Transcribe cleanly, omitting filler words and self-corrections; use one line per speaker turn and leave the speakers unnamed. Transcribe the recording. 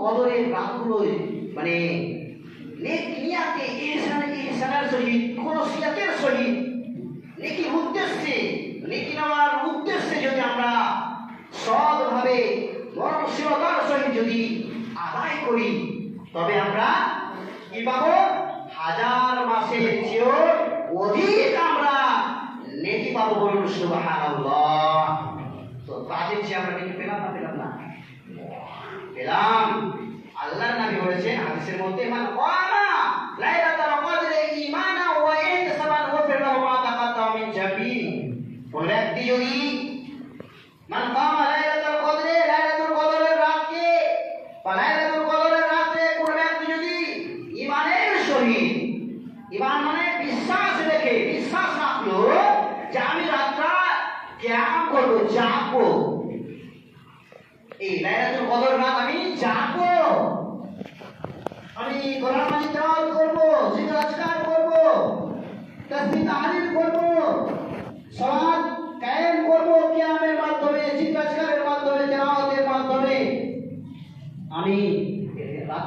কদরের রাতগুলোয় মানে নেক নিয়াতে ইহসানের সহিত খোলসিয়াতের সহিত নেকির উদ্দেশ্যে নেকি নেওয়ার উদ্দেশ্যে যদি আমরা সৎভাবে মরণশীলতার সহিত যদি আদায় করি তবে আমরা কি পাবো? হাজার মাসের চেয়েও অধিক আমরা নেকি পাবো। বলুন সুবহানাল্লাহ। তো তাদের চেয়ে আমরা নেকি পেলাম না? পেলাম না? পেলাম। আল্লাহর নবী বলেছেন হাদিসের মধ্যে, মান কামা লাইলাতুল কদরে ঈমানা ওয়া ইহতিসাবান ওয়াফির লাহু মা তাকাদ্দামা মিন জামি। কোন ব্যক্তি যদি মান কামা লাইলাতুল কদরের রাতে বা লাইলাতুল কদরের রাতে কোন ব্যক্তি যদি ঈমানের সহিত, ঈমান মানে বিশ্বাস রেখে, বিশ্বাস রাখলো যে আমি রাতটা কিয়াম করব, জাগবো, এই লাইলাতুল কদর রাত আমি জাগবো, আমি কোরআন মাজিদ তেলাওয়াত করব, জিকির আজকার করব, তাসবিহ তাহলিল করব, সালাত কায়েম করব, কিয়ামের মাধ্যমে, জিকির আজকারের মাধ্যমে, তেলাওয়াতের মাধ্যমে আমি